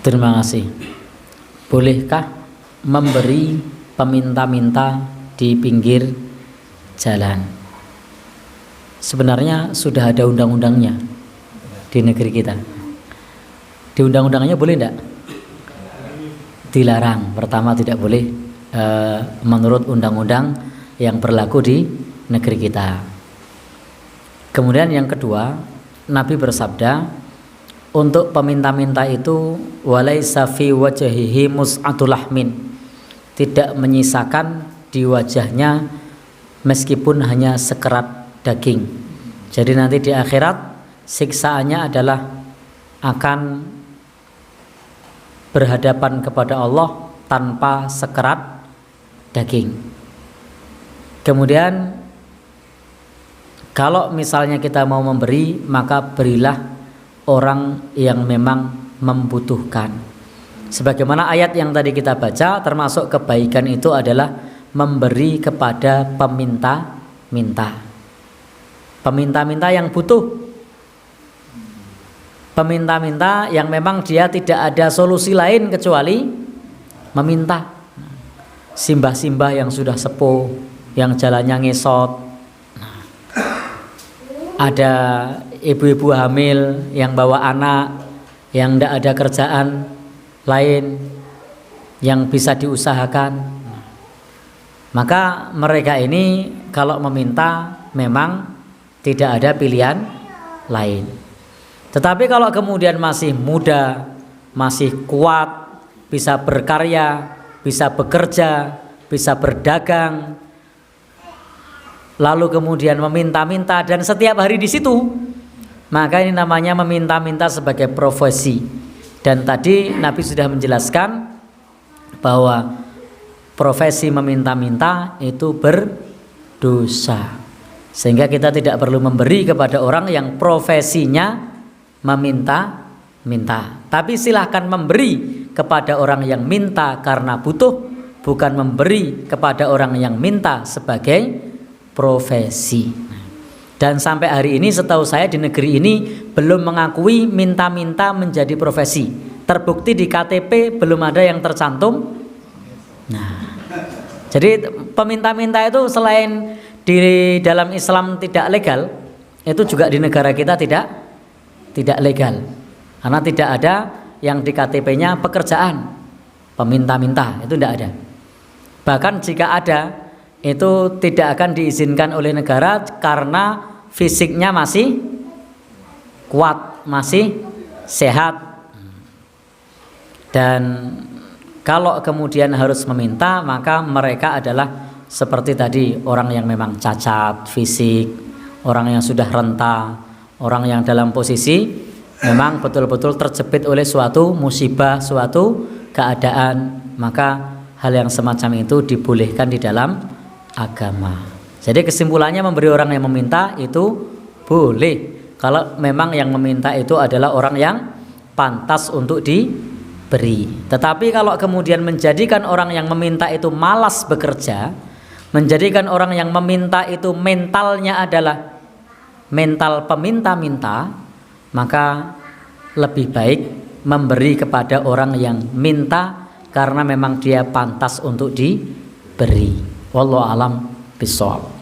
Terima kasih. Bolehkah memberi peminta-minta di pinggir jalan? Sebenarnya sudah ada undang-undangnya di negeri kita. Di undang-undangnya boleh enggak? Dilarang. Pertama, tidak boleh menurut undang-undang yang berlaku di negeri kita. Kemudian yang kedua, Nabi bersabda, untuk peminta-minta itu walaisa fi wajhihi mus'atul lahmin, tidak menyisakan di wajahnya meskipun hanya sekerat daging. Jadi nanti di akhirat siksaannya adalah akan berhadapan kepada Allah tanpa sekerat daging. Kemudian kalau misalnya kita mau memberi, maka berilah orang yang memang membutuhkan. Sebagaimana ayat yang tadi kita baca, termasuk kebaikan itu adalah memberi kepada peminta-minta. Peminta-minta yang butuh, peminta-minta yang memang dia tidak ada solusi lain kecuali meminta. Simbah-simbah yang sudah sepuh, yang jalannya ngesot, ada ibu-ibu hamil yang bawa anak, yang tidak ada kerjaan lain yang bisa diusahakan, maka mereka ini kalau meminta memang tidak ada pilihan lain. Tetapi kalau kemudian masih muda, masih kuat, bisa berkarya, bisa bekerja, bisa berdagang, lalu kemudian meminta-minta dan setiap hari di situ, maka ini namanya meminta-minta sebagai profesi. Dan tadi Nabi sudah menjelaskan bahwa profesi meminta-minta itu berdosa, sehingga kita tidak perlu memberi kepada orang yang profesinya meminta-minta. Tapi silahkan memberi kepada orang yang minta karena butuh, bukan memberi kepada orang yang minta sebagai profesi. Dan sampai hari ini setahu saya di negeri ini belum mengakui minta-minta menjadi profesi. Terbukti di KTP belum ada yang tercantum. Nah, jadi peminta-minta itu selain di dalam Islam tidak legal, itu juga di negara kita tidak legal. Karena tidak ada yang di KTP-nya pekerjaan peminta-minta, itu tidak ada. Bahkan jika ada, itu tidak akan diizinkan oleh negara karena fisiknya masih kuat, masih sehat. Dan kalau kemudian harus meminta, maka mereka adalah seperti tadi, orang yang memang cacat fisik, orang yang sudah renta, orang yang dalam posisi memang betul-betul terjepit oleh suatu musibah, suatu keadaan, maka hal yang semacam itu dibolehkan di dalam agama. Jadi kesimpulannya, memberi orang yang meminta itu boleh kalau memang yang meminta itu adalah orang yang pantas untuk diberi. Tetapi kalau kemudian menjadikan orang yang meminta itu malas bekerja, menjadikan orang yang meminta itu mentalnya adalah mental peminta-minta, maka lebih baik memberi kepada orang yang minta karena memang dia pantas untuk diberi. Wallahu a'lam bishawab.